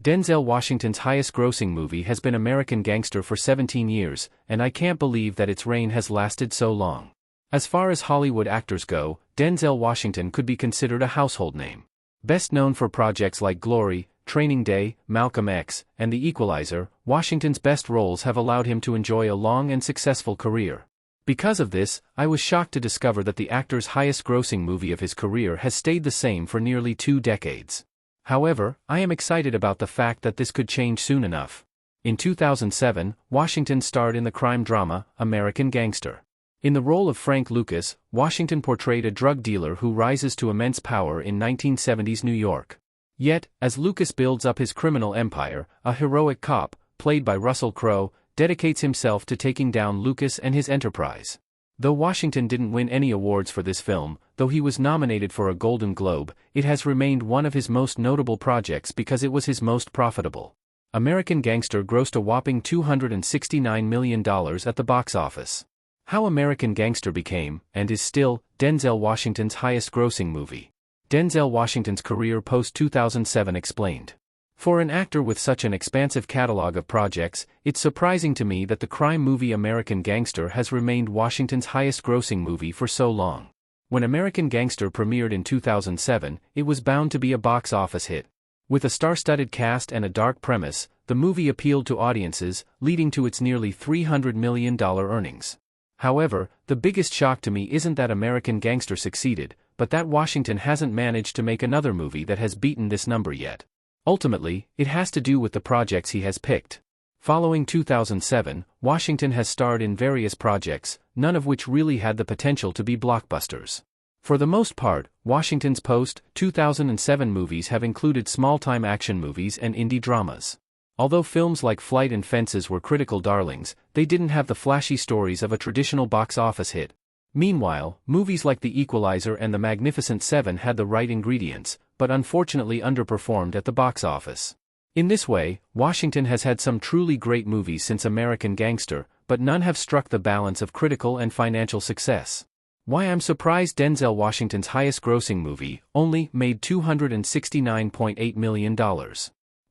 Denzel Washington's highest-grossing movie has been American Gangster for 17 years, and I can't believe that its reign has lasted so long. As far as Hollywood actors go, Denzel Washington could be considered a household name. Best known for projects like Glory, Training Day, Malcolm X, and The Equalizer, Washington's best roles have allowed him to enjoy a long and successful career. Because of this, I was shocked to discover that the actor's highest-grossing movie of his career has stayed the same for nearly 2 decades. However, I am excited about the fact that this could change soon enough. In 2007, Washington starred in the crime drama, American Gangster. In the role of Frank Lucas, Washington portrayed a drug dealer who rises to immense power in 1970s New York. Yet, as Lucas builds up his criminal empire, a heroic cop, played by Russell Crowe, dedicates himself to taking down Lucas and his enterprise. Though Washington didn't win any awards for this film, though he was nominated for a Golden Globe, it has remained one of his most notable projects because it was his most profitable. American Gangster grossed a whopping $269 million at the box office. How American Gangster became, and is still, Denzel Washington's highest-grossing movie. Denzel Washington's career post-2007 explained. For an actor with such an expansive catalog of projects, it's surprising to me that the crime movie American Gangster has remained Washington's highest-grossing movie for so long. When American Gangster premiered in 2007, it was bound to be a box office hit. With a star-studded cast and a dark premise, the movie appealed to audiences, leading to its nearly $300 million earnings. However, the biggest shock to me isn't that American Gangster succeeded, but that Washington hasn't managed to make another movie that has beaten this number yet. Ultimately, it has to do with the projects he has picked. Following 2007, Washington has starred in various projects, none of which really had the potential to be blockbusters. For the most part, Washington's post-2007 movies have included small-time action movies and indie dramas. Although films like Flight and Fences were critical darlings, they didn't have the flashy stories of a traditional box office hit. Meanwhile, movies like The Equalizer and The Magnificent Seven had the right ingredients, but unfortunately underperformed at the box office. In this way, Washington has had some truly great movies since American Gangster, but none have struck the balance of critical and financial success. Why I'm surprised Denzel Washington's highest-grossing movie only made $269.8 million.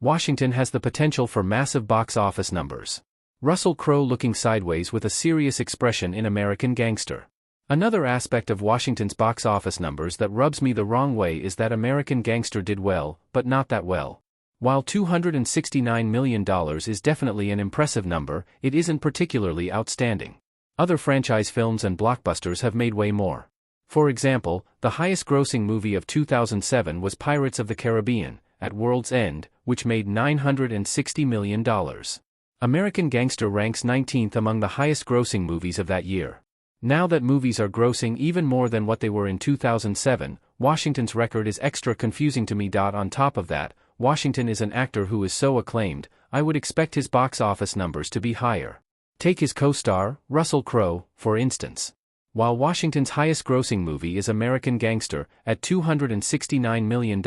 Washington has the potential for massive box office numbers. Russell Crowe looking sideways with a serious expression in American Gangster. Another aspect of Washington's box office numbers that rubs me the wrong way is that American Gangster did well, but not that well. While $269 million is definitely an impressive number, it isn't particularly outstanding. Other franchise films and blockbusters have made way more. For example, the highest-grossing movie of 2007 was Pirates of the Caribbean, At World's End, which made $960 million. American Gangster ranks 19th among the highest-grossing movies of that year. Now that movies are grossing even more than what they were in 2007, Washington's record is extra confusing to me. On top of that, Washington is an actor who is so acclaimed, I would expect his box office numbers to be higher. Take his co-star, Russell Crowe, for instance. While Washington's highest-grossing movie is American Gangster, at $269 million,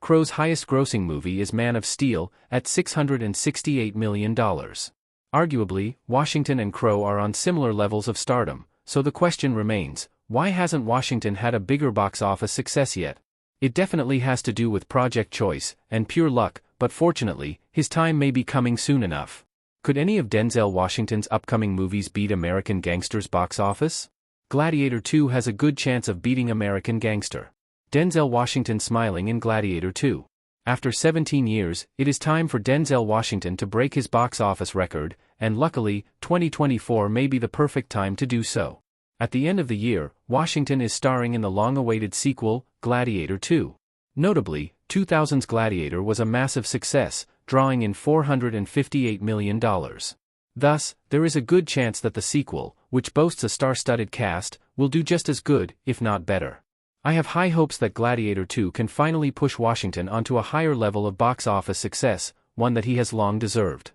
Crowe's highest-grossing movie is Man of Steel, at $668 million. Arguably, Washington and Crowe are on similar levels of stardom, so the question remains, why hasn't Washington had a bigger box office success yet? It definitely has to do with project choice, and pure luck, but fortunately, his time may be coming soon enough. Could any of Denzel Washington's upcoming movies beat American Gangster's box office? Gladiator 2 has a good chance of beating American Gangster. Denzel Washington smiling in Gladiator 2. After 17 years, it is time for Denzel Washington to break his box office record, and luckily, 2024 may be the perfect time to do so. At the end of the year, Washington is starring in the long-awaited sequel, Gladiator 2. Notably, 2000's Gladiator was a massive success, drawing in $458 million. Thus, there is a good chance that the sequel, which boasts a star-studded cast, will do just as good, if not better. I have high hopes that Gladiator 2 can finally push Washington onto a higher level of box office success, one that he has long deserved.